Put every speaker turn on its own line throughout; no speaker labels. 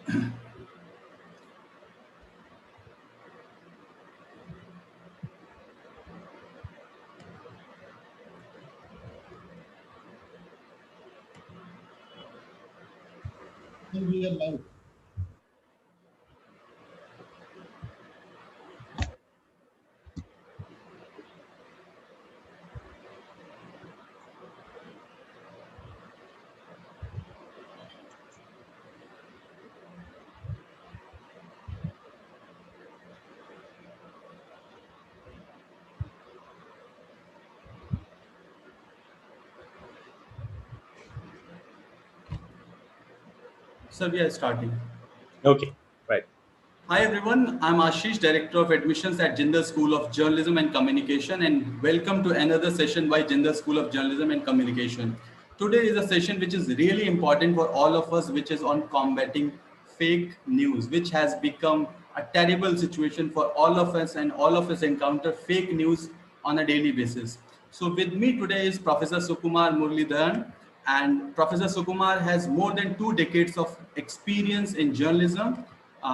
We are live.
So we are starting.
Okay, right.
Hi everyone, I'm Ashish, Director of Admissions at Jindal School of Journalism and Communication, and welcome to another session by Jindal School of Journalism and Communication. Today is a session which is really important for all of us, which is on combating fake news, which has become a terrible situation for all of us, and all of us encounter fake news on a daily basis. So with me today is Professor Sukumar Muralidharan, and Professor Sukumar has more than 2 decades of experience in journalism.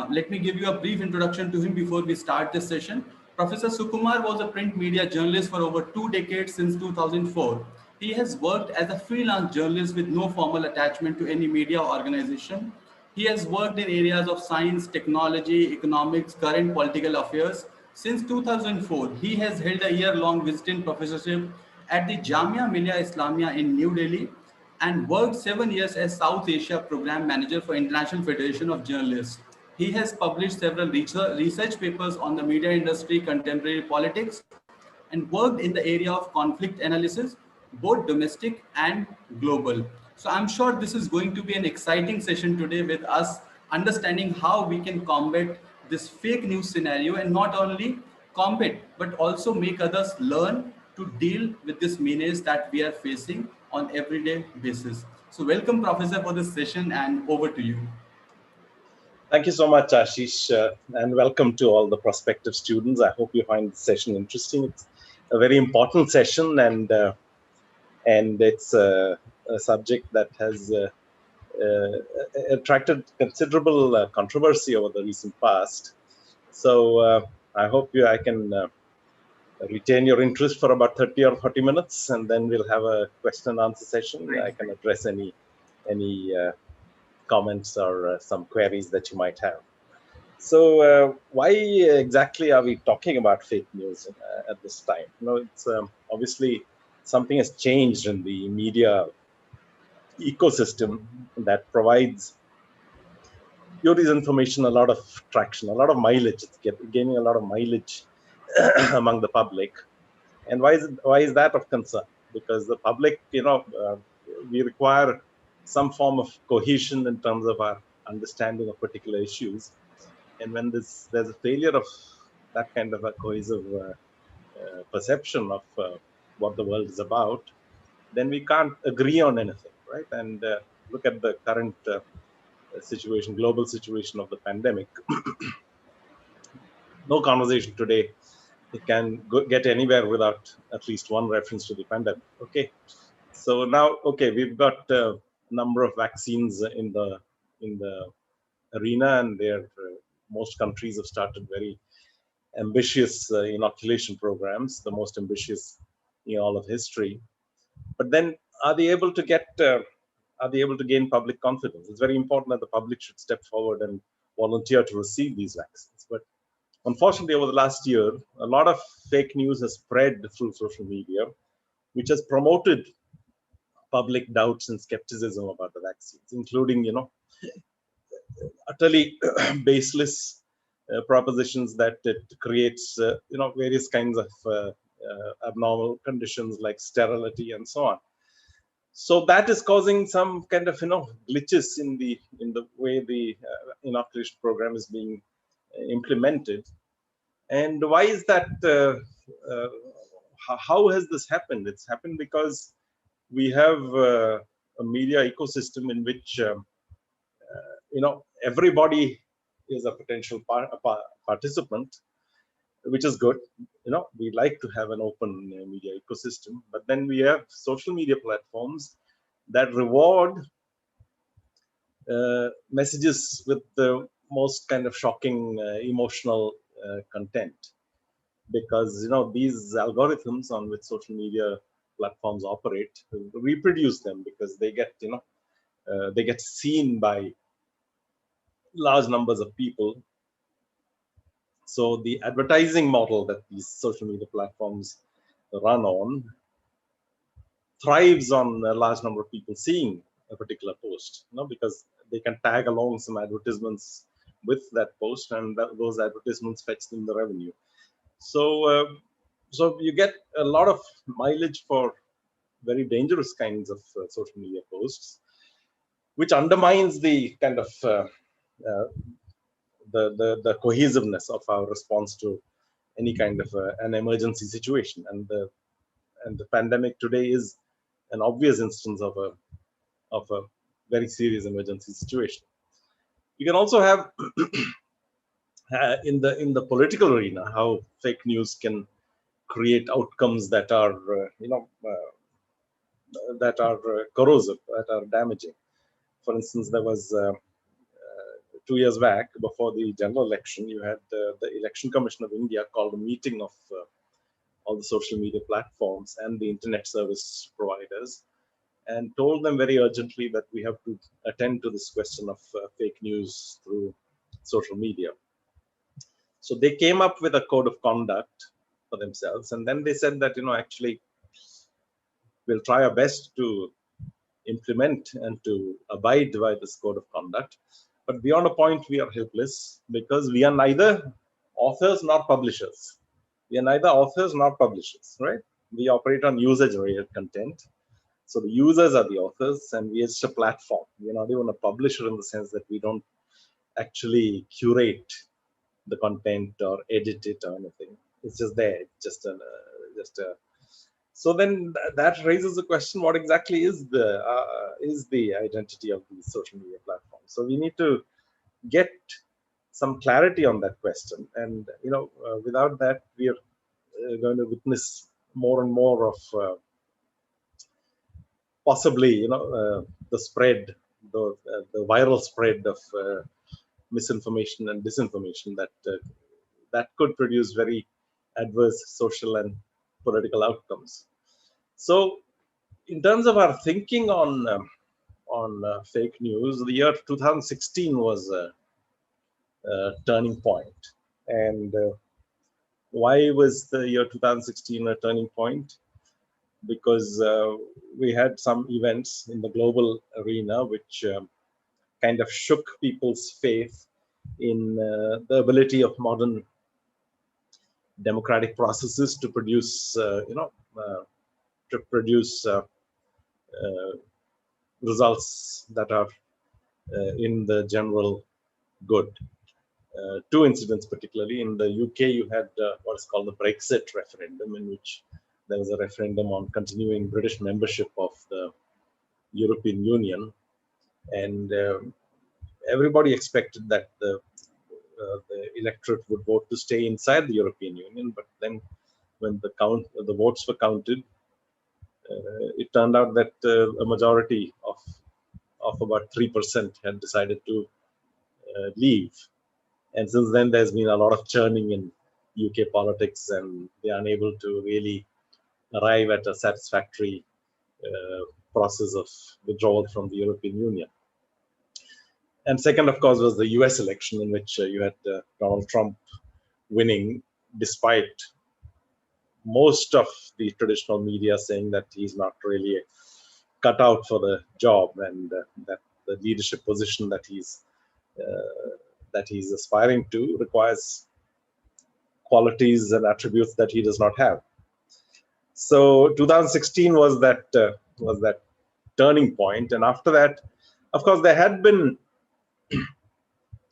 Let me give you a brief introduction to him before we start this session. Professor Sukumar was a print media journalist for over 2 decades since 2004. He has worked as a freelance journalist with no formal attachment to any media organization. He has worked in areas of science, technology, economics, current political affairs. Since 2004, he has held a year-long visiting professorship at the Jamia Millia Islamia in New Delhi and worked 7 years as South Asia Program Manager for International Federation of Journalists. He has published several research papers on the media industry, contemporary politics, and worked in the area of conflict analysis, both domestic and global. So I'm sure this is going to be an exciting session today with us understanding how we can combat this fake news scenario, and not only combat but also make others learn to deal with this menace that we are facing on everyday basis. So welcome, Professor, for this session, and over to you.
Thank you so much, Ashish, and welcome to all the prospective students. I hope you find the session interesting. It's a very important session, and it's a subject that has attracted considerable controversy over the recent past. So I hope I can retain your interest for about 30 or 40 minutes, and then we'll have a question and answer session. I can address any comments or some queries that you might have. So why exactly are we talking about fake news at this time? It's obviously something has changed in the media ecosystem that provides this information a lot of traction, a lot of mileage. It's gaining a lot of mileage among the public. And why is that of concern? Because the public, we require some form of cohesion in terms of our understanding of particular issues. And when there's a failure of that kind of a cohesive perception of what the world is about, then we can't agree on anything, right? And look at the current situation, global situation of the pandemic. No conversation today it can get anywhere without at least one reference to the pandemic. Okay, so now, okay, we've got a number of vaccines in the arena, and most countries have started very ambitious inoculation programs, the most ambitious in all of history. But then, are they able to get? Are they able to gain public confidence? It's very important that the public should step forward and volunteer to receive these vaccines. But unfortunately, over the last year, a lot of fake news has spread through social media, which has promoted public doubts and skepticism about the vaccines, including, utterly baseless propositions that it creates, various kinds of abnormal conditions like sterility and so on. So that is causing some kind of, glitches in the way the inoculation program is being implemented. And why is that? How has this happened? It's happened because we have a media ecosystem in which everybody is a potential participant, which is good. We like to have an open media ecosystem, but then we have social media platforms that reward messages with the most kind of shocking, emotional content, because these algorithms on which social media platforms operate reproduce them, because they get seen by large numbers of people. So the advertising model that these social media platforms run on thrives on a large number of people seeing a particular post, because they can tag along some advertisements with that post, and those advertisements fetch them the revenue. So you get a lot of mileage for very dangerous kinds of social media posts, which undermines the kind of the cohesiveness of our response to any kind of an emergency situation. And the pandemic today is an obvious instance of a very serious emergency situation. You can also have in the political arena how fake news can create outcomes that are corrosive, that are damaging. For instance, there was 2 years back, before the general election, you had the Election Commission of India called a meeting of all the social media platforms and the internet service providers, and told them very urgently that we have to attend to this question of fake news through social media. So they came up with a code of conduct for themselves, and then they said that actually we'll try our best to implement and to abide by this code of conduct, but beyond a point we are helpless, because we are neither authors nor publishers. We are neither authors nor publishers, right? We operate on user-generated content. So the users are the authors, and we are just a platform. We're not even a publisher in the sense that we don't actually curate the content or edit it or anything. It's just there. It's just a. So then that raises the question: what exactly is the identity of these social media platforms? So we need to get some clarity on that question, and without that, we are going to witness more and more of possibly the spread, the viral spread of misinformation and disinformation that could produce very adverse social and political outcomes. So in terms of our thinking on fake news, the year 2016 was a turning point. And why was the year 2016 a turning point? Because we had some events in the global arena which kind of shook people's faith in the ability of modern democratic processes to produce, results that are in the general good. Two incidents, particularly in the UK, you had what is called the Brexit referendum, in which there was a referendum on continuing British membership of the European Union, and everybody expected that the electorate would vote to stay inside the European Union. But then, when the votes were counted, it turned out that a majority of about 3% had decided to leave. And since then, there's been a lot of churning in UK politics, and they are unable to really arrive at a satisfactory process of withdrawal from the European Union. And second, of course, was the US election, in which you had Donald Trump winning, despite most of the traditional media saying that he's not really cut out for the job, and that the leadership position that he's aspiring to requires qualities and attributes that he does not have. So 2016 was that turning point, and after that, of course, there had been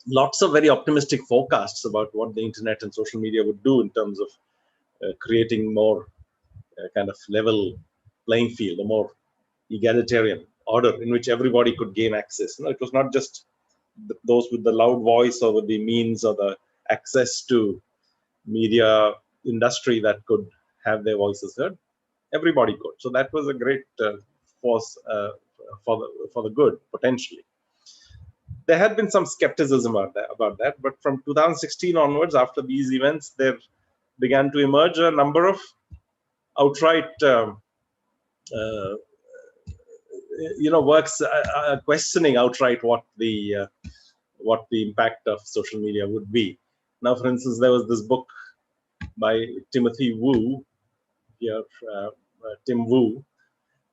lots of very optimistic forecasts about what the internet and social media would do in terms of creating more kind of level playing field, a more egalitarian order in which everybody could gain access. It was not just those with the loud voice or with the means or the access to media industry that could have their voices heard. Everybody could. So that was a great force for the good, potentially. there had been some skepticism about that. But from 2016 onwards, after these events, there began to emerge a number of outright, uh, works questioning outright what the impact of social media would be. Now, for instance, there was this book by Timothy Wu, here, Tim Wu,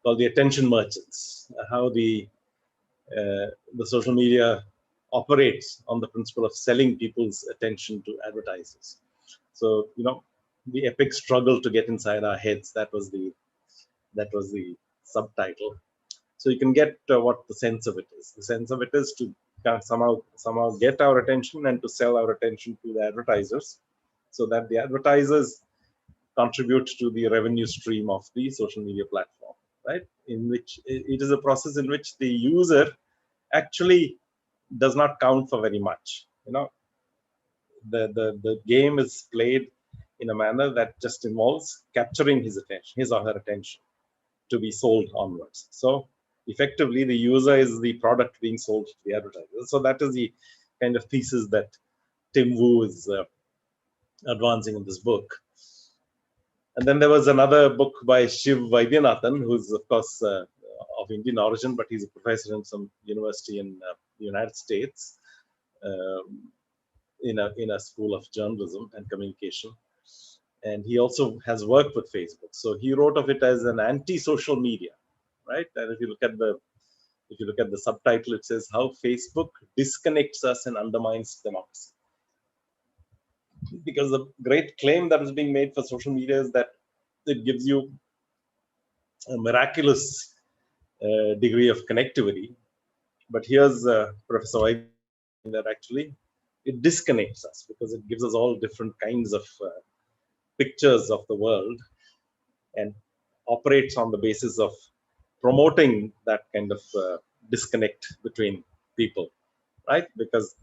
called The Attention Merchants, how the social media operates on the principle of selling people's attention to advertisers. So, the epic struggle to get inside our heads, that was the subtitle. So you can get what the sense of it is. The sense of it is to somehow get our attention and to sell our attention to the advertisers, so that the advertisers contribute to the revenue stream of the social media platform, right? In which it is a process in which the user actually does not count for very much. The game is played in a manner that just involves capturing his or her attention, to be sold onwards. So effectively, the user is the product being sold to the advertiser. So that is the kind of thesis that Tim Wu is advancing in this book. And then there was another book by Shiv Vaidyanathan, who's of course of Indian origin, but he's a professor in some university in the United States, in a school of journalism and communication. And he also has worked with Facebook. So he wrote of it as an anti-social media, right? And if you look at the subtitle, it says how Facebook disconnects us and undermines democracy. Because the great claim that is being made for social media is that it gives you a miraculous degree of connectivity. But here's Professor White, that actually it disconnects us, because it gives us all different kinds of pictures of the world and operates on the basis of promoting that kind of disconnect between people, right? Because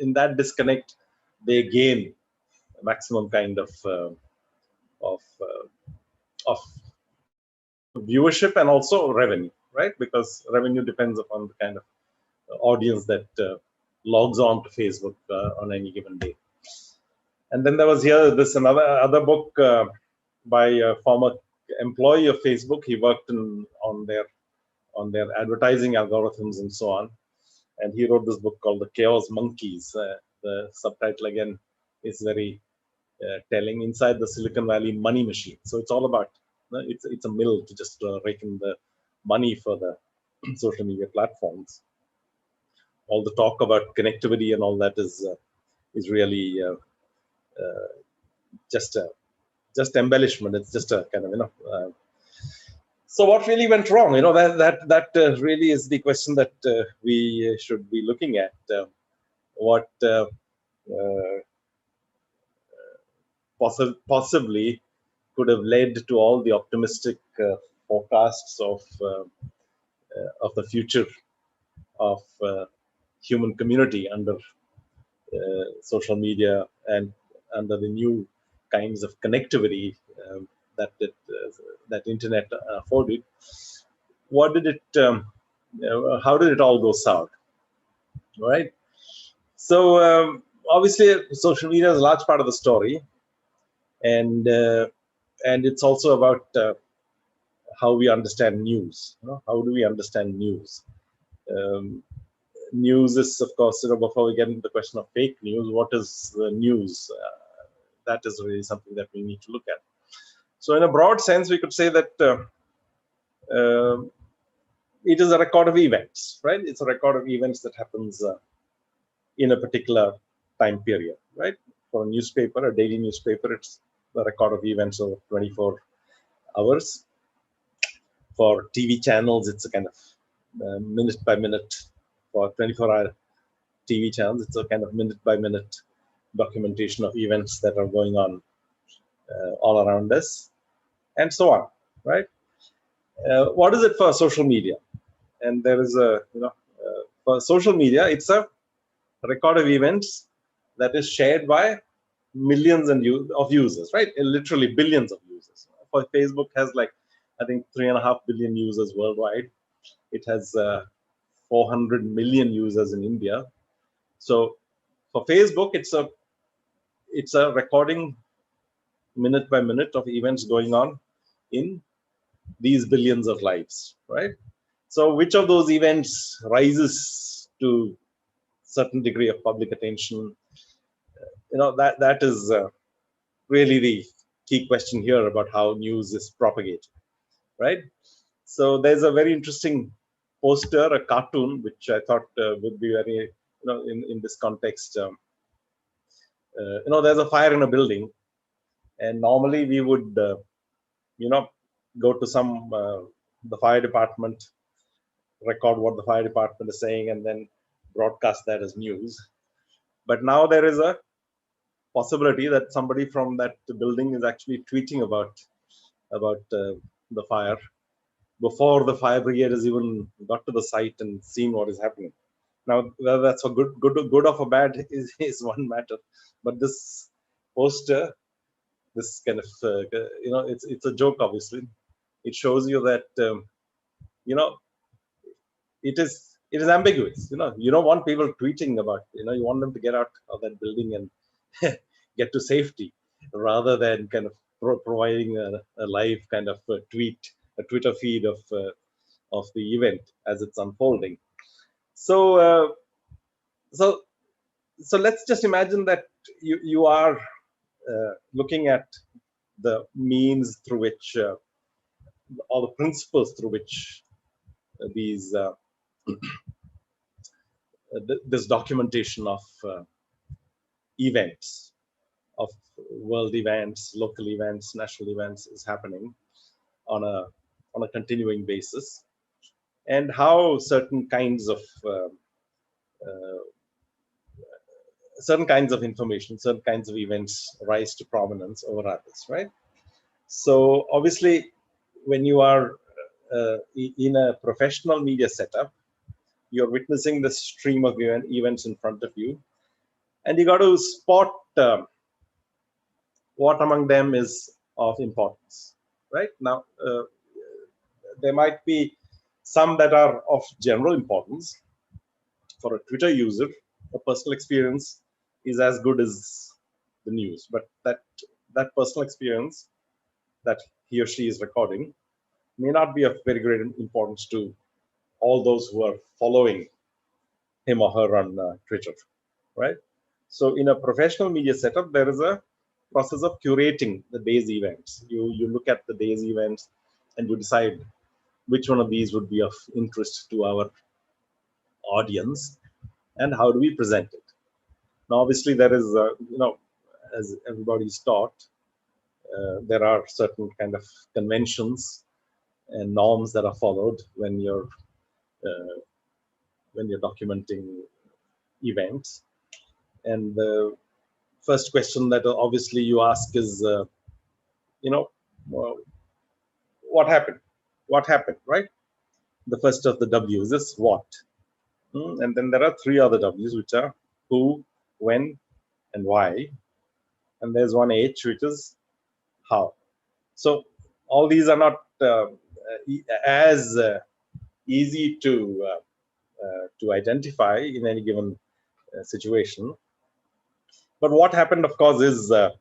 in that disconnect, they gain a maximum kind of of viewership and also revenue, right? Because revenue depends upon the kind of audience that logs on to Facebook on any given day. And then there was this other book by a former employee of Facebook. He worked on their advertising algorithms and so on. And he wrote this book called The Chaos Monkeys. The subtitle again is very telling: Inside the Silicon Valley Money Machine. So it's all about it's a mill to just rake in the money for the social media platforms. All the talk about connectivity and all that is really just embellishment. It's just a kind of so what really went wrong? That really is the question that we should be looking at. What possibly could have led to all the optimistic forecasts of the future of human community under social media and under the new kinds of connectivity that internet afforded. What did it? How did it all go south? Right. So obviously, social media is a large part of the story, and it's also about how we understand news. How do we understand news? News is, of course, before we get into the question of fake news, what is the news? That is really something that we need to look at. So in a broad sense, we could say that it is a record of events, right? It's a record of events that happens in a particular time period, right? For a newspaper, a daily newspaper, it's a record of events over 24 hours. For TV channels, it's a kind of minute by minute. For 24-hour TV channels, it's a kind of minute by minute documentation of events that are going on all around us, and so on, right? What is it for social media? And there is for social media, it's a record of events that is shared by millions of users, right? Literally billions of users. For Facebook has I think 3.5 billion users worldwide. It has 400 million users in India, So for Facebook, it's a recording minute by minute of events going on in these billions of lives, right? So which of those events rises to certain degree of public attention? That is really the key question here about how news is propagated, right? So there's a very interesting poster, a cartoon, which I thought would be very, in this context. There's a fire in a building, and normally we would, you know, go to the fire department, record what the fire department is saying, and then broadcast that as news. But now there is a possibility that somebody from that building is actually tweeting about the fire before the fire brigade has even got to the site and seen what is happening. Now, whether that's a good or for bad is one matter, but this poster, this kind of it's a joke. Obviously, it shows you that you know it is ambiguous. You don't want people tweeting about. You want them to get out of that building and get to safety, rather than kind of providing a live kind of a Twitter feed of the event as it's unfolding. So, so, so let's just imagine that you are looking at the means through which, or the principles through which these this documentation of events, of world events, local events, national events is happening on a continuing basis, and how uh, certain kinds of information, certain kinds of events rise to prominence over others, right? So obviously, when you are in a professional media setup, you're witnessing the stream of events in front of you, and you got to spot what among them is of importance, right? Now, there might be some that are of general importance. For a Twitter user, a personal experience is as good as the news, but that personal experience that he or she is recording may not be of very great importance to all those who are following him or her on Twitter, right? So in a professional media setup, there is a process of curating the day's events. You look at the day's events and you decide which one of these would be of interest to our audience and how do we present it. Now, obviously, there is, as everybody's taught, there are certain kind of conventions and norms that are followed uh, when you're documenting events. And the first question that obviously you ask is, you know, uh, what happened? What happened, right? The first of the W's is what. And then there are three other W's, which are who, when, and why. And there's one H, which is how. So all these are not as easy to identify in any given situation. But what happened, of course, is the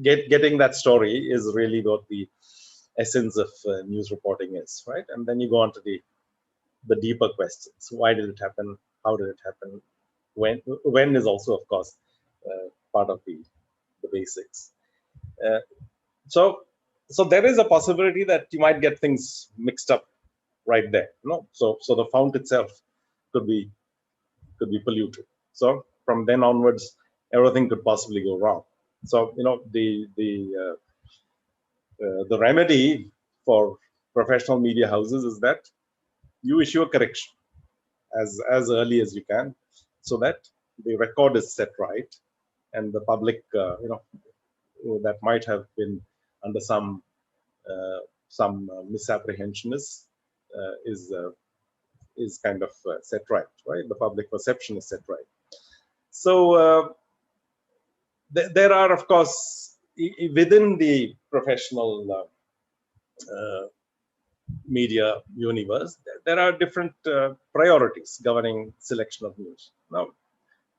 getting that story is really what the essence of news reporting is, right? And then you go on to the deeper questions. Why did it happen? How did it happen? When is also, of course, part of the basics. Uh, so so there is a possibility that you might get things mixed up right there. So the fount itself could be polluted. So from then onwards, everything could possibly go wrong. So the remedy for professional media houses is that you issue a correction as early as you can, so that the record is set right, and the public, that might have been under some misapprehension is kind of set right. The public perception is set right. So there are, of course, within the professional media universe, there are different priorities governing selection of news. Now,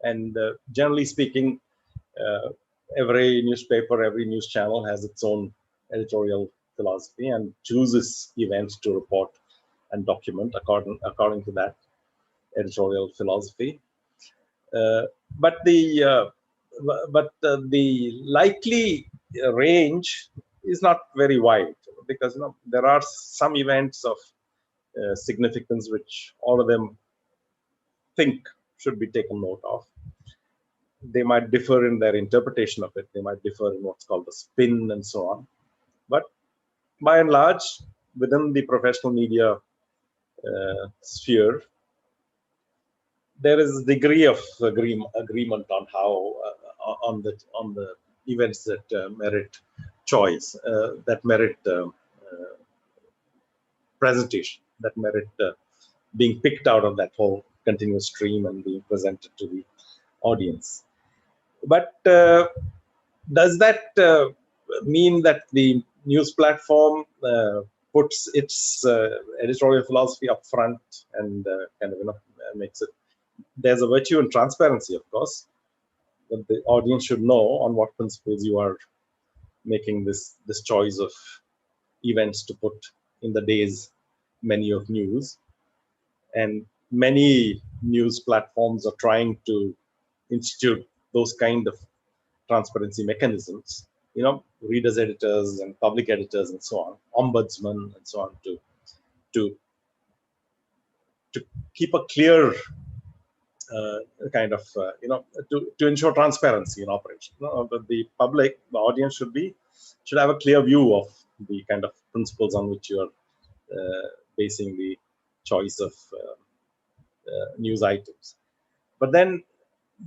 and generally speaking, uh, every newspaper, every news channel has its own editorial philosophy and chooses events to report and document according to that editorial philosophy. Uh, but the likely range is not very wide, because there are some events of significance which all of them think should be taken note of. They might differ in their interpretation of it. They might differ in what's called the spin and so on. But by and large, within the professional media sphere, there is a degree of agreement on how on the events that merit choice, that merit presentation, that merit being picked out of that whole continuous stream and being presented to the audience. But does that mean that the news platform puts its editorial philosophy up front and kind of makes it? There's a virtue in transparency, of course, that the audience should know on what principles you are making this choice of events to put in the day's menu of news. And many news platforms are trying to institute those kind of transparency mechanisms, readers editors and public editors and so on, ombudsman and so on, to to keep a clear kind of to ensure transparency in operation. The public, the audience should have a clear view of the kind of principles on which you are basing the choice of news items. But then,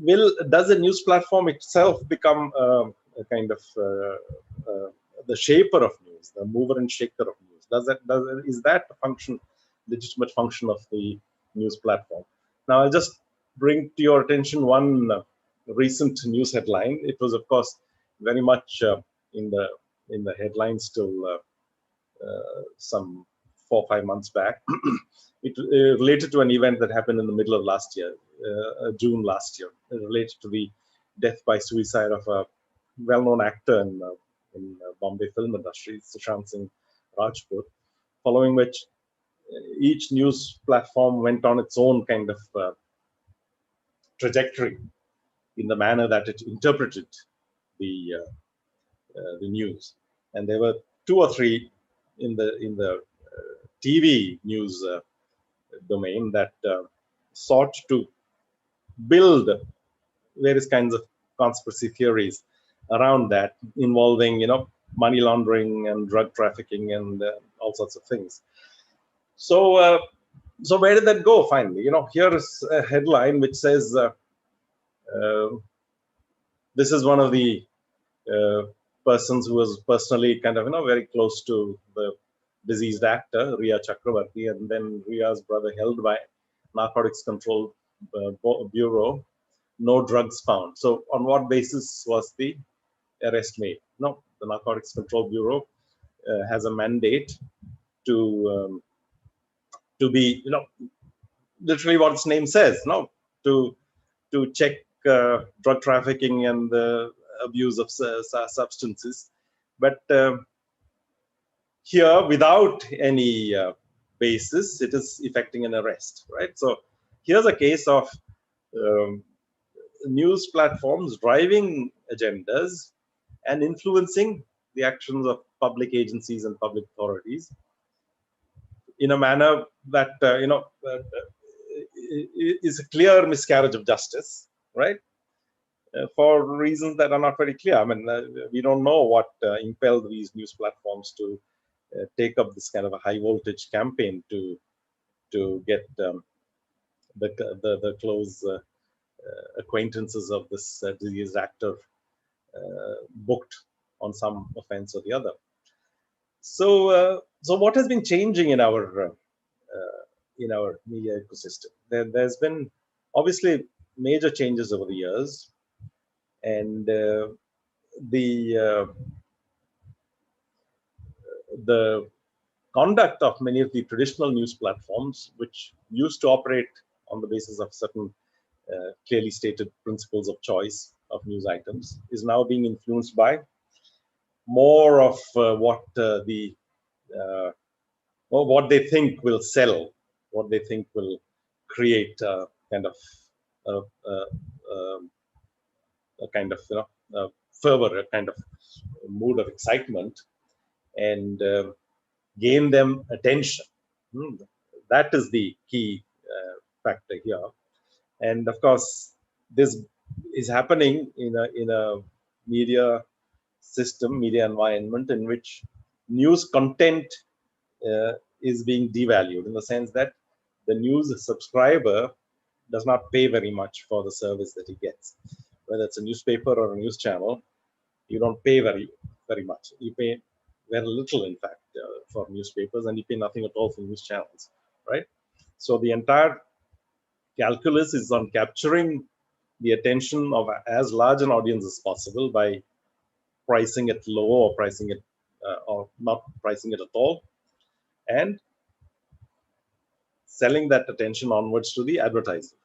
does the news platform itself become a kind of the shaper of news, the mover and shaker of news? Is that a legitimate function of the news platform? Now, I'll just bring to your attention one recent news headline. It was, of course, very much in the headlines till some 4 or 5 months back. It related to an event that happened in the middle of last year, June last year. It related to the death by suicide of a well-known actor in Bombay film industry, Sushant Singh Rajput. Following which, each news platform went on its own kind of trajectory in the manner that it interpreted the news. And there were 2 or 3 in the TV news domain that sought to build various kinds of conspiracy theories around that, involving money laundering and drug trafficking and all sorts of things. So so where did that go finally? Here is a headline which says this is one of the persons who was personally kind of very close to the deceased actor Riya Chakravarti, and then Riya's brother held by Narcotics Control Bureau, no drugs found. So on what basis was the arrest made? No, the Narcotics Control Bureau has a mandate to be literally what its name says, to check drug trafficking and the abuse of substances. But here, without any basis, it is effecting an arrest, right? So here's a case of news platforms driving agendas and influencing the actions of public agencies and public authorities in a manner that is a clear miscarriage of justice, right? For reasons that are not very clear. I mean, we don't know what impelled these news platforms to take up this kind of a high voltage campaign to get the close acquaintances of this deceased actor booked on some offense or the other. So what has been changing in our media ecosystem? There's been obviously major changes over the years, and the conduct of many of the traditional news platforms, which used to operate on the basis of certain clearly stated principles of choice of news items, is now being influenced by more of uh, what they think will sell, what they think will create kind of uh, uh, um, a kind of fervor, a kind of mood of excitement, and gain them attention. Hmm. That is the key factor here. And of course, this is happening in a media system, media environment in which news content is being devalued, in the sense that the news subscriber does not pay very much for the service that he gets. Whether it's a newspaper or a news channel, you don't pay very much. You pay very little, in fact, for newspapers, and you pay nothing at all for news channels, right? So the entire calculus is on capturing the attention of as large an audience as possible by pricing it low, or pricing it or not pricing it at all, and selling that attention onwards to the advertiser.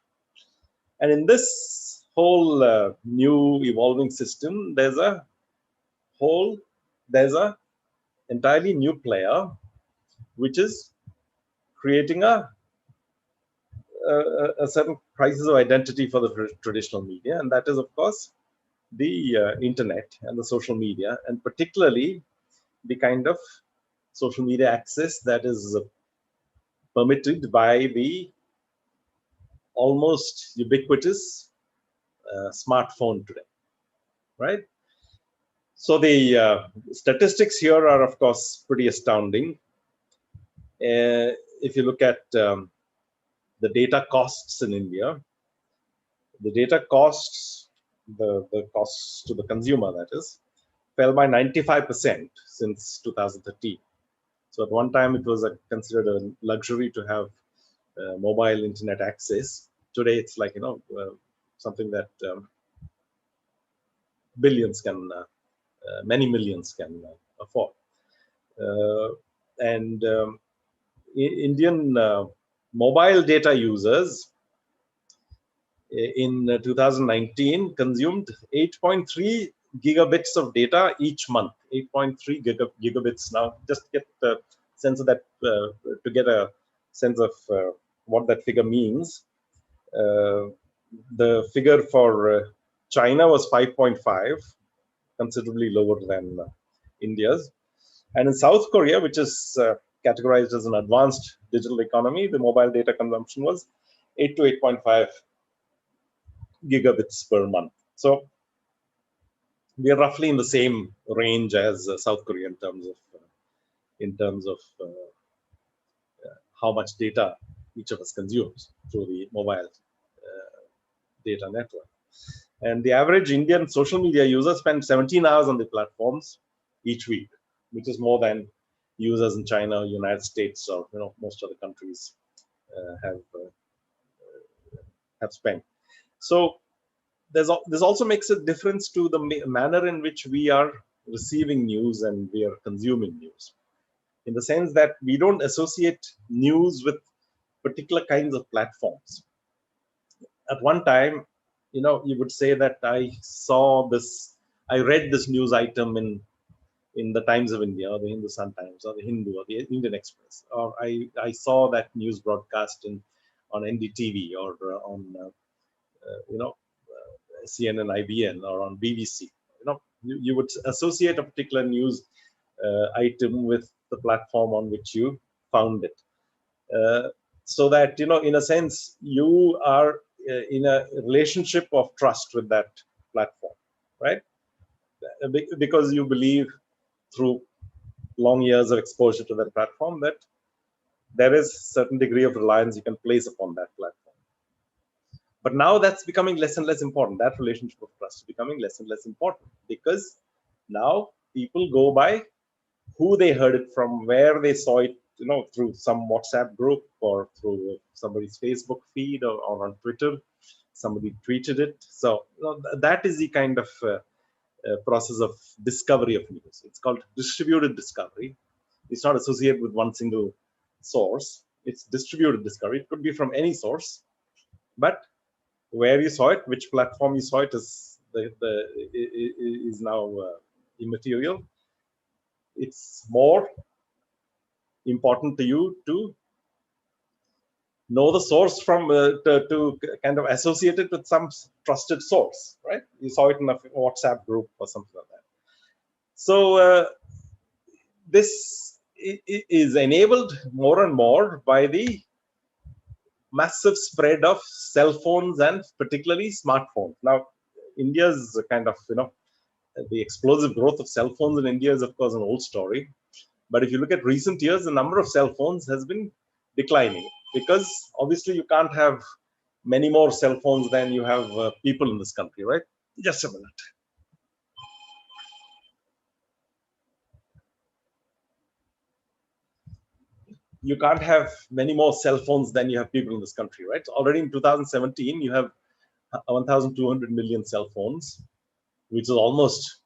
And in this whole new evolving system, whole there's a entirely new player which is creating a certain crisis of identity for the traditional media, and that is, of course, the internet and the social media, and particularly the kind of social media access that is permitted by the almost ubiquitous smartphone today, right? So the statistics here are, of course, pretty astounding. If you look at the data costs in India, the data costs, the costs to the consumer, that is, fell by 95% since 2013. So at one time, it was considered a luxury to have mobile internet access. Today, it's like, something that billions can, many millions can afford. And Indian mobile data users in 2019 consumed 8.3 gigabits of data each month. 8.3 gigabits. Now, just get the sense of that, to get a sense of what that figure means. The figure for China was 5.5, considerably lower than India's. And in South Korea, which is categorized as an advanced digital economy, the mobile data consumption was 8 to 8.5 gigabits per month. So we are roughly in the same range as South Korea in terms of how much data each of us consumes through the mobile data network. And the average Indian social media user spends 17 hours on the platforms each week, which is more than users in China, United States, or most other countries have spent. So this also makes a difference to the manner in which we are receiving news and we are consuming news, in the sense that we don't associate news with particular kinds of platforms. At one time, you would say that I read this news item in the Times of India, or the Hindustan Times, or the Hindu, or the Indian Express, or I saw that news broadcast on NDTV, or on CNN, IBN, or on BBC. You would associate a particular news item with the platform on which you found it, so that in a sense you are in a relationship of trust with that platform, right? Because you believe through long years of exposure to that platform that there is a certain degree of reliance you can place upon that platform. But now that's becoming less and less important. That relationship of trust is becoming less and less important, because now people go by who they heard it from, where they saw it, through some WhatsApp group, or through somebody's Facebook feed, or on Twitter, somebody tweeted it. So that is the kind of process of discovery of news. It's called distributed discovery, It's not associated with one single source. It's distributed discovery. It could be from any source, but where you saw it, which platform you saw it, is now immaterial. It's more important to you to know the source from to kind of associate it with some trusted source, right? You saw it in a WhatsApp group or something like that. So this is enabled more and more by the massive spread of cell phones and particularly smartphones. Now, India's kind of, the explosive growth of cell phones in India is, of course, an old story. But if you look at recent years, the number of cell phones has been declining because obviously you can't have many more cell phones than you have people in this country, right? Just a minute. You can't have many more cell phones than you have people in this country, right? So already in 2017, you have 1,200 million cell phones, which is almost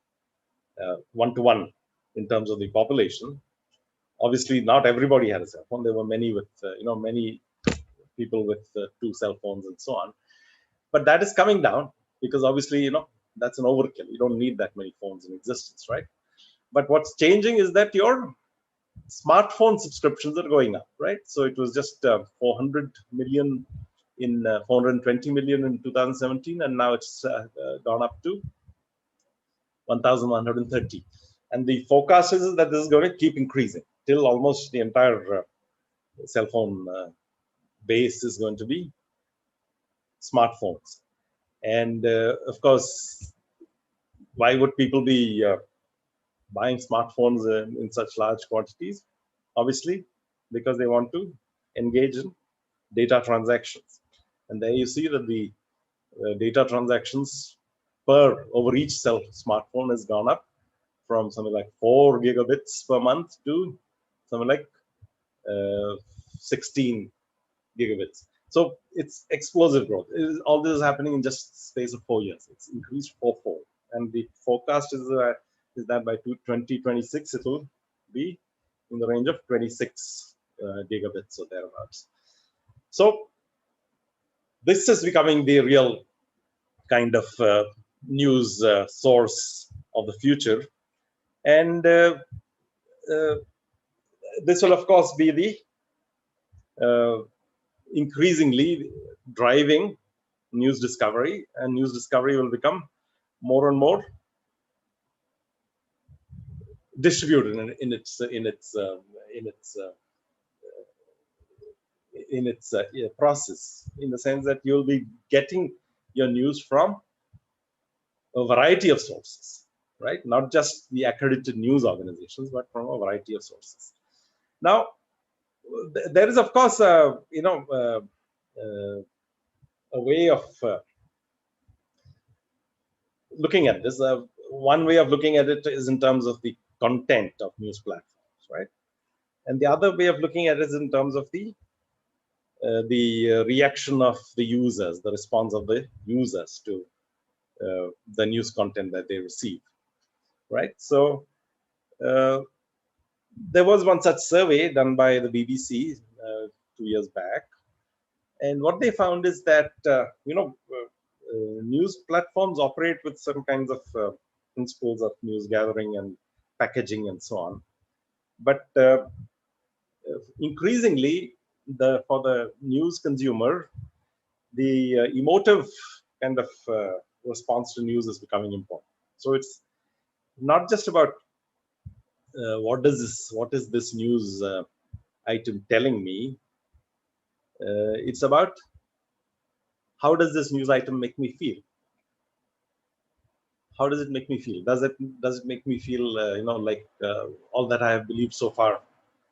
one-to-one in terms of the population. Obviously, not everybody had a cell phone. There were many with, many people with 2 cell phones and so on. But that is coming down because obviously, that's an overkill. You don't need that many phones in existence, right? But what's changing is that your smartphone subscriptions are going up, right? So it was just 400 million in 420 million in 2017, and now it's gone up to 1,130. And the forecast is that this is going to keep increasing till almost the entire cell phone base is going to be smartphones. And of course, why would people be buying smartphones in such large quantities? Obviously, because they want to engage in data transactions. And there you see that the data transactions over each smartphone has gone up from something like 4 gigabits per month to something like 16 gigabits. So it's explosive growth. All this is happening in just space of 4 years. It's increased fourfold, and the forecast is that by 2026 it will be in the range of 26 gigabits or thereabouts. So this is becoming the real kind of news source of the future, and this will of course be the increasingly driving news discovery, and news discovery will become more and more distributed in its process, in the sense that you'll be getting your news from a variety of sources, right? Not just the accredited news organizations, but from a variety of sources. Now, there is of course a way of looking at this. One way of looking at it is in terms of the content of news platforms, right? And the other way of looking at it is in terms of the reaction of the users, the response of the users to the news content that they receive, right? So there was one such survey done by the BBC 2 years back, and what they found is that news platforms operate with certain kinds of principles of news gathering and packaging and so on. But increasingly, for the news consumer, the emotive kind of response to news is becoming important. So it's not just about what is this news item telling me. It's about how does this news item make me feel? How does it make me feel? Does it make me feel like all that I have believed so far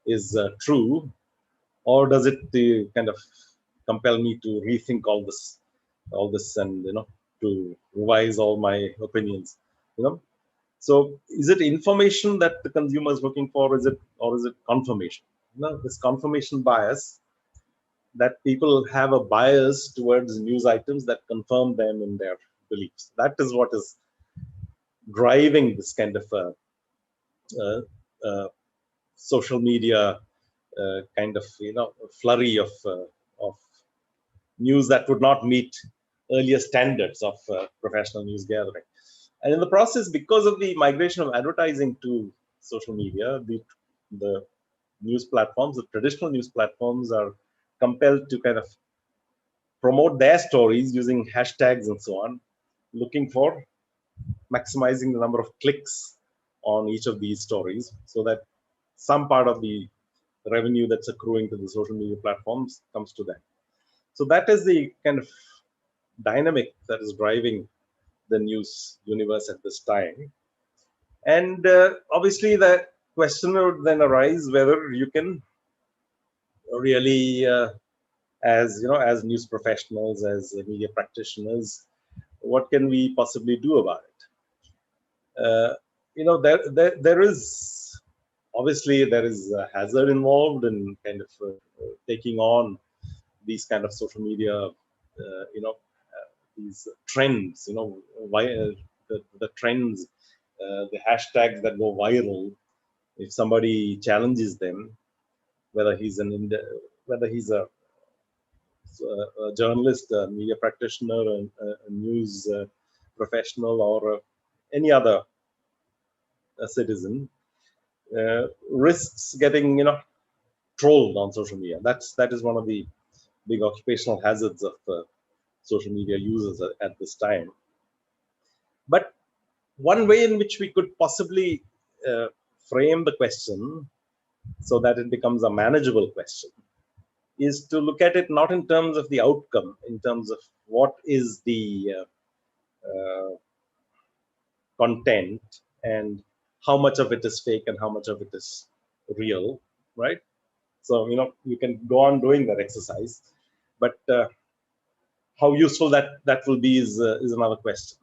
is true, or does it kind of compel me to rethink all this and to revise all my opinions? So is it information that the consumer is looking for, or is it confirmation? This confirmation bias, that people have a bias towards news items that confirm them in their beliefs. That is what is driving this kind of social media kind of flurry of news that would not meet earlier standards of professional news gathering. And in the process, because of the migration of advertising to social media, the news platforms, the traditional news platforms, are compelled to kind of promote their stories using hashtags and so on, looking for maximizing the number of clicks on each of these stories so that some part of the revenue that's accruing to the social media platforms comes to them. So that is the kind of dynamic that is driving the news universe at this time. And obviously, the question would then arise whether you can really, as as news professionals, as media practitioners, what can we possibly do about it? There is obviously there is a hazard involved in kind of taking on these kind of social media, these trends, why the trends, the hashtags that go viral. If somebody challenges them, whether he's whether he's a journalist, a media practitioner, a news professional, or any other citizen, risks getting trolled on social media. That is one of the big occupational hazards of social media users at this time. But one way in which we could possibly frame the question so that it becomes a manageable question is to look at it not in terms of the outcome, in terms of what is the uh, content and how much of it is fake and how much of it is real, right? So you can go on doing that exercise, but how useful that will be is another question.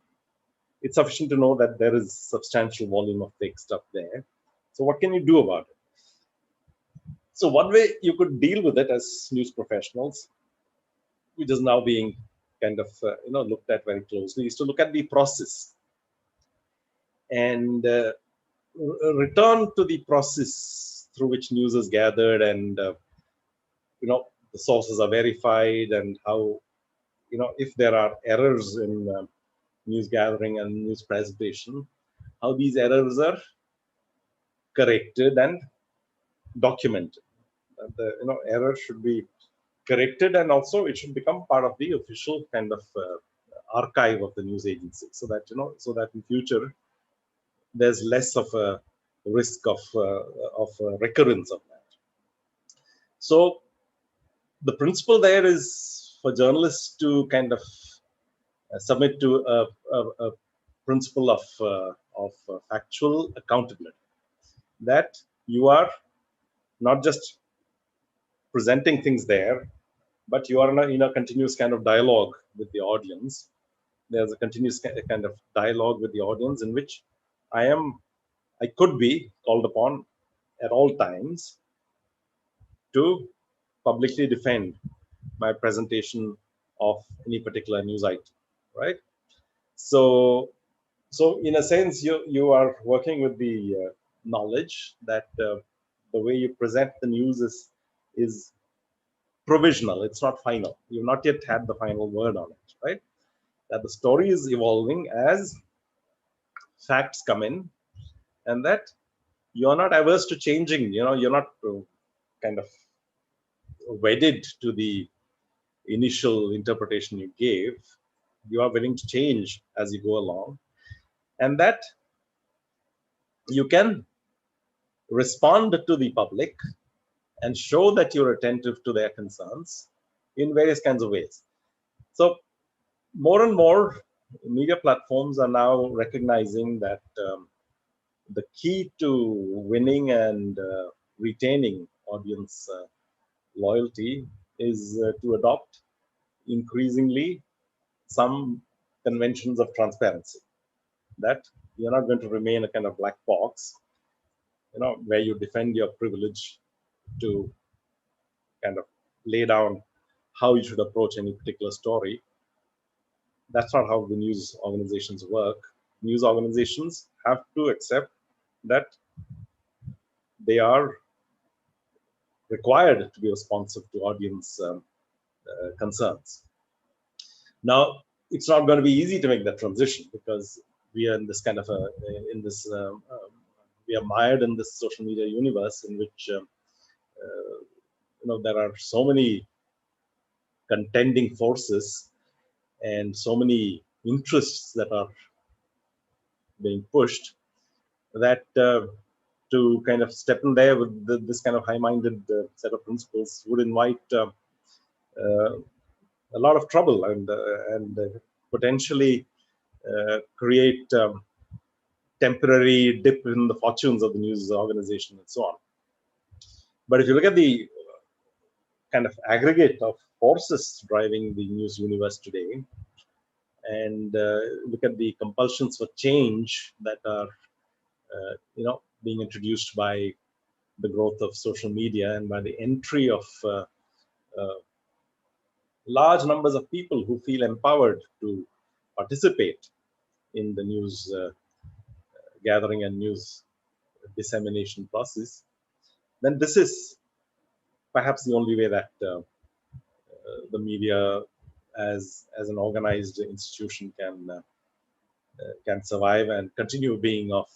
It's sufficient to know that there is substantial volume of fake stuff there. So what can you do about it? So one way you could deal with it as news professionals, which is now being kind of looked at very closely, is to look at the process and return to the process through which news is gathered, and the sources are verified, and how if there are errors in news gathering and news presentation, how these errors are corrected and documented. The error should be corrected, and also it should become part of the official kind of archive of the news agency, so that in future there's less of a risk of recurrence of that. So the principle there is for journalists to kind of submit to a principle of factual accountability, that you are not just presenting things there, but you are in a continuous kind of dialogue with the audience. There's a continuous kind of dialogue with the audience in which I could be called upon at all times to publicly defend my presentation of any particular news item, right? So, in a sense, you are working with the knowledge that the way you present the news is provisional. It's not final. You've not yet had the final word on it, right? That the story is evolving as facts come in, and that you're not averse to changing. You're not kind of wedded to the initial interpretation you gave. You are willing to change as you go along, and that you can respond to the public and show that you're attentive to their concerns in various kinds of ways. So more and more media platforms are now recognizing that the key to winning and retaining audience loyalty is to adopt increasingly some conventions of transparency, that you're not going to remain a kind of black box, where you defend your privilege to kind of lay down how you should approach any particular story. That's not how the news organizations work. News organizations have to accept that they are required to be responsive to audience concerns. Now, it's not going to be easy to make that transition because we are in this kind of we are mired in this social media universe in which there are so many contending forces and so many interests that are being pushed that to kind of step in there with this kind of high-minded set of principles would invite a lot of trouble and potentially create temporary dip in the fortunes of the news organization and so on. But if you look at the kind of aggregate of forces driving the news universe today, and look at the compulsions for change that are, being introduced by the growth of social media and by the entry of large numbers of people who feel empowered to participate in the news gathering and news dissemination process, then this is perhaps the only way that the media as an organized institution can survive and continue being of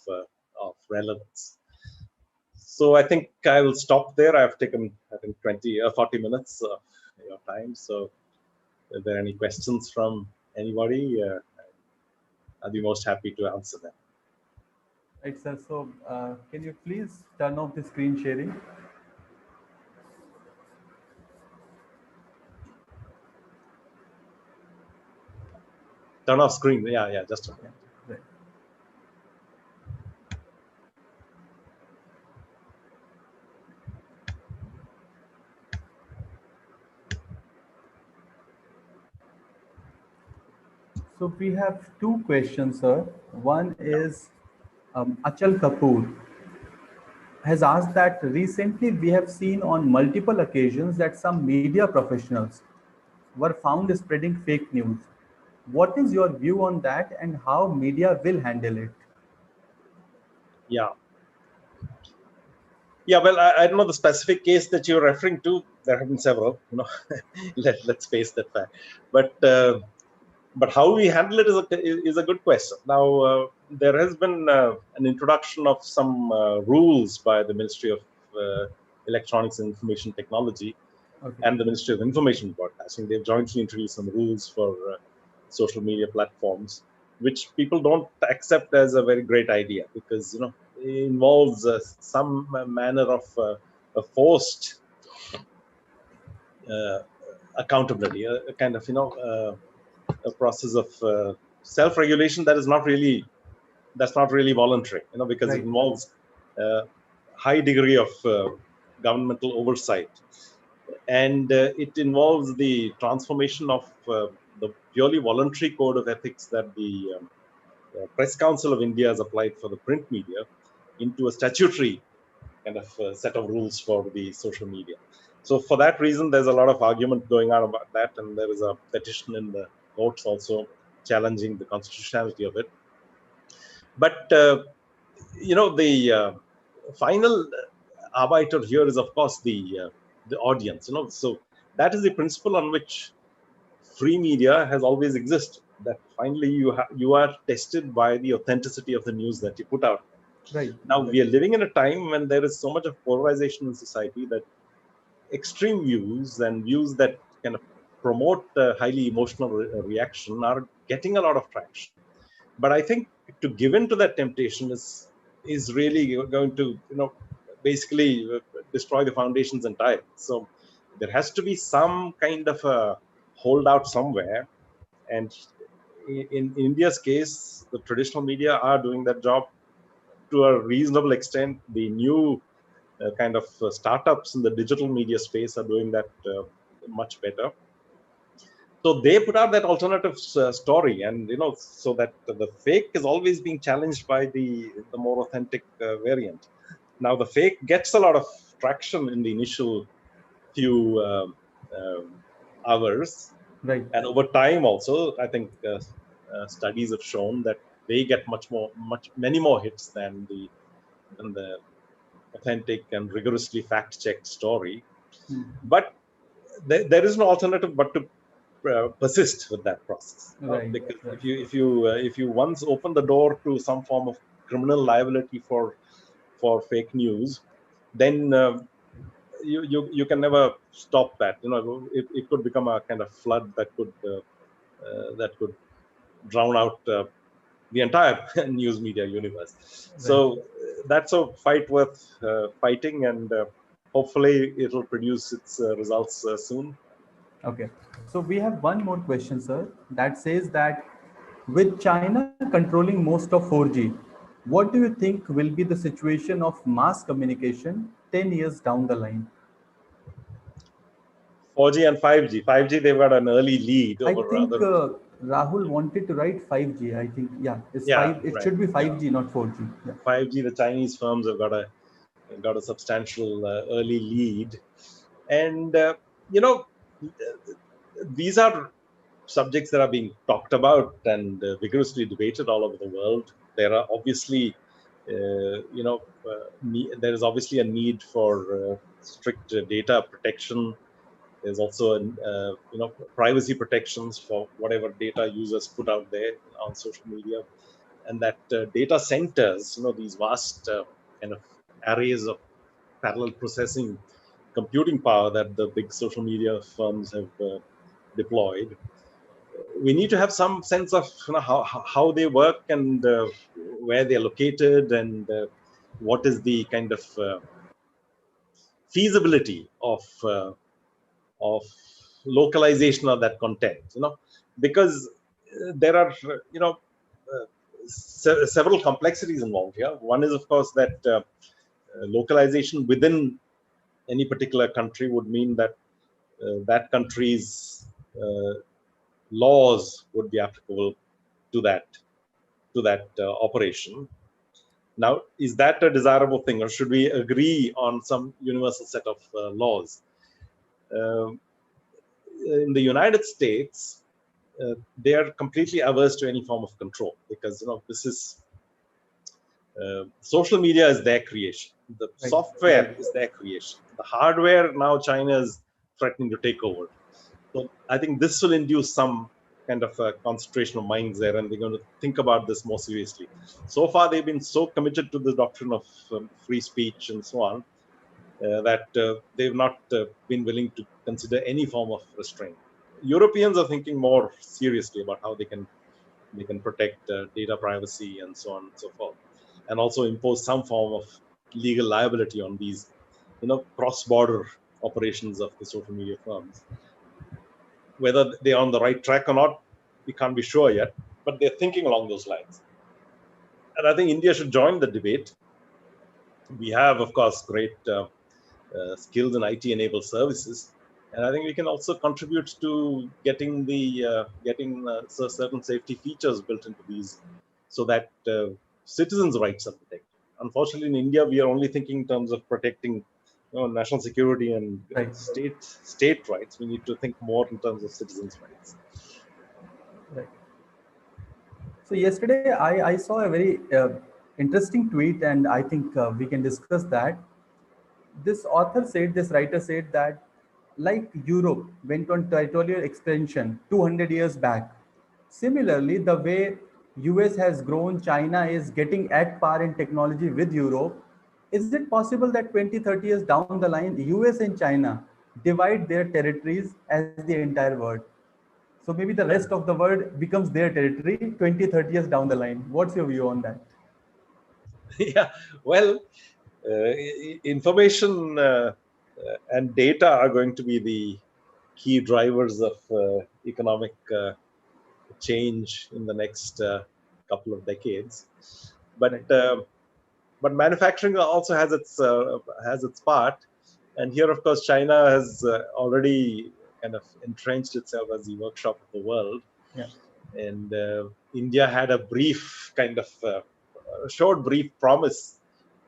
relevance. So I think I will stop there. I've taken, I think, 20 or 40 minutes of your time. So if there are any questions from anybody, I'll be most happy to answer them.
Right, sir. So can you please turn off the screen sharing?
Turn off screen. Yeah, just a minute.
Right. So we have two questions, sir. One is Achal Kapoor has asked that recently we have seen on multiple occasions that some media professionals were found spreading fake news. What is your view on that and how media will handle it?
Yeah. Yeah, well, I don't know the specific case that you're referring to. There have been several, let's face that fact. But how we handle it is a good question. Now, there has been an introduction of some rules by the Ministry of Electronics and Information Technology
Okay.
and the Ministry of Information Broadcasting. They've jointly introduced some rules for social media platforms, which people don't accept as a very great idea because it involves some manner of a forced accountability, a kind of a process of self-regulation that's not really voluntary, because it
Right.
involves high degree of governmental oversight, and it involves the transformation of the purely voluntary code of ethics that the Press Council of India has applied for the print media into a statutory kind of set of rules for the social media. So for that reason, there's a lot of argument going on about that, and there is a petition in the courts also challenging the constitutionality of it. But the final arbiter here is, of course, the audience. So that is the principle on which free media has always existed. That finally you are tested by the authenticity of the news that you put out.
Right.
Now
Right.
we are living in a time when there is so much of polarization in society that extreme views and views that kind of promote highly emotional reaction are getting a lot of traction. But I think to give in to that temptation is really going to basically destroy the foundations entirely. So there has to be some kind of a holdout somewhere, and in India's case, the traditional media are doing that job to a reasonable extent. The new kind of startups in the digital media space are doing that much better. So they put out that alternative story, and so that the fake is always being challenged by the more authentic variant. Now the fake gets a lot of traction in the initial few hours,
Right.
and over time also, I think studies have shown that they get many more hits than the authentic and rigorously fact-checked story.
Hmm.
But there is no alternative but to persist with that process.
Right,
Because
right,
if you once open the door to some form of criminal liability for fake news, then you can never stop that. It could become a kind of flood that could drown out the entire news media universe.
right.
So that's a fight worth fighting, and hopefully it'll produce its results soon.
Okay. So we have one more question, sir, that says that with China controlling most of 4G, what do you think will be the situation of mass communication 10 years down the line?
4G and 5G. 5G, they've got an early lead
I
over
think
other.
Rahul wanted to write 5G. I think, yeah, it's
Yeah,
5. It
right.
should be
Yeah,
5G, not 4G. Yeah.
5G. The Chinese firms have got a substantial early lead, and you know these are subjects that are being talked about and vigorously debated all over the world. There are obviously, there is obviously a need for strict data protection. There's also, privacy protections for whatever data users put out there on social media, and that data centers, these vast kind of arrays of parallel processing computing power that the big social media firms have deployed. We need to have some sense of how they work, and where they're located, and what is the kind of feasibility of localization of that content. Because there are several complexities involved here. One is, of course, that localization within any particular country would mean that that country's laws would be applicable to that operation. Now, is that a desirable thing, or should we agree on some universal set of laws? Um in the United States, they are completely averse to any form of control, because this is social media is their creation. The
Right,
software
right.
is their creation. The hardware now China is threatening to take over. So I think this will induce some kind of a concentration of minds there, and they're going to think about this more seriously. So far, they've been so committed to the doctrine of free speech and so on, that they've not been willing to consider any form of restraint. Europeans are thinking more seriously about how they can protect data privacy and so on and so forth, and also impose some form of legal liability on these, cross-border operations of the social media firms. Whether they're on the right track or not, we can't be sure yet, but they're thinking along those lines. And I think India should join the debate. We have, of course, great skills in IT-enabled services, and I think we can also contribute to getting certain safety features built into these, so that citizens' rights are protected. Unfortunately, in India, we are only thinking in terms of protecting, national security and
Right,
state rights. We need to think more in terms of citizens' rights.
right. So yesterday I saw a very interesting tweet, and I think we can discuss that. This author said, this writer said that, like Europe went on territorial expansion 200 years back, similarly, the way US has grown, China is getting at par in technology with Europe. Is it possible that 20, 30 years down the line, US and China divide their territories as the entire world? So maybe the rest of the world becomes their territory 20, 30 years down the line. What's your view on that?
Yeah, well, information and data are going to be the key drivers of economic change in the next couple of decades. But
Right,
manufacturing also has its part, and here, of course, China has already kind of entrenched itself as the workshop of the world,
yeah,
and India had a brief kind of a short brief promise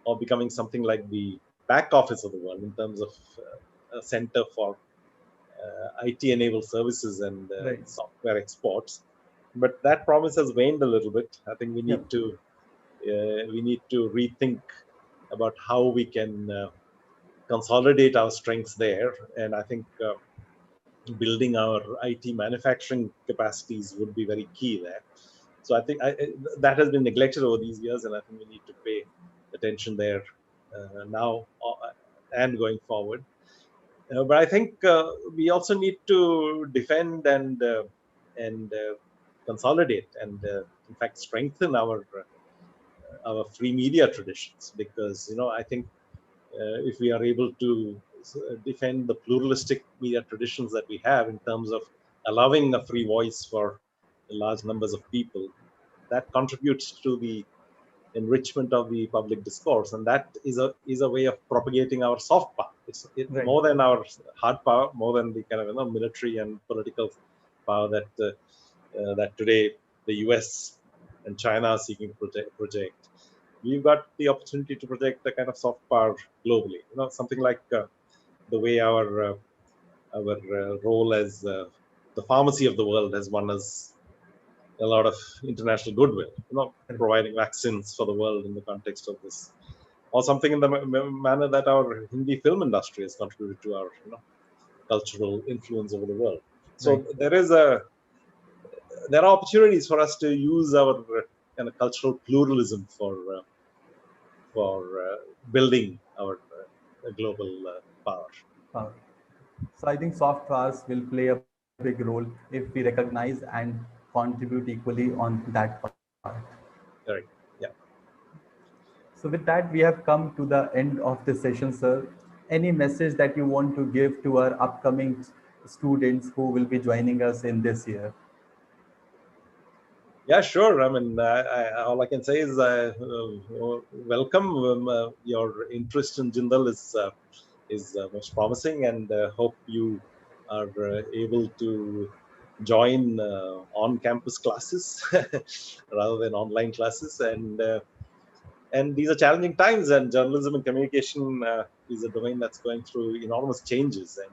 of becoming something like the back office of the world in terms of a center for IT-enabled services and
right,
software exports. But that promise has waned a little bit. I think
yeah,
we need to rethink about how we can consolidate our strengths there. And I think building our IT manufacturing capacities would be very key there. So I think that has been neglected over these years, and I think we need to pay attention there now and going forward. But I think we also need to defend and consolidate and in fact strengthen our free media traditions, because I think if we are able to defend the pluralistic media traditions that we have in terms of allowing a free voice for large numbers of people, that contributes to the enrichment of the public discourse, and that is a way of propagating our soft power. It's
Right.
more than our hard power, more than the kind of military and political power that today the US and China are seeking to project. We've got the opportunity to project the kind of soft power globally. Something like the way our role as the pharmacy of the world has won us a lot of international goodwill. Providing vaccines for the world in the context of this, or something in the manner that our Hindi film industry has contributed to our cultural influence over the world. So
Right.
there are opportunities for us to use our kind of cultural pluralism for building our global power.
Uh, so I think soft powers will play a big role if we recognize and contribute equally on that part.
Right. Yeah.
So with that, we have come to the end of the session, sir. Any message that you want to give to our upcoming students who will be joining us in this year?
Yeah, sure. I mean, all I can say is welcome. Your interest in Jindal is most promising, and hope you are able to join on-campus classes rather than online classes. And these are challenging times, and journalism and communication is a domain that's going through enormous changes. And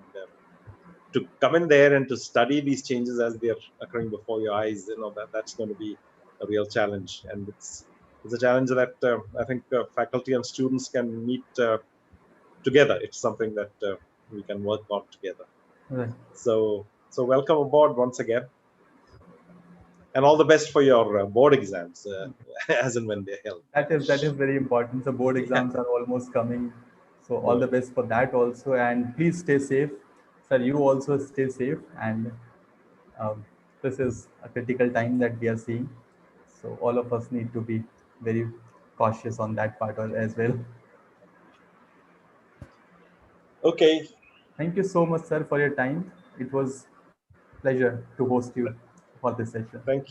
to come in there and to study these changes as they're occurring before your eyes, that's going to be a real challenge. And it's a challenge that I think faculty and students can meet together. It's something that we can work on together.
Right.
So welcome aboard once again, and all the best for your board exams as and when they're held.
That is very important. The board
Yeah,
exams are almost coming, so all
yeah.
the best for that also. And please stay safe, sir. You also stay safe. And um, this is a critical time that we are seeing, so all of us need to be very cautious on that part as well.
Okay.
Thank you so much, sir, for your time. It was pleasure to host you for this session.
Thank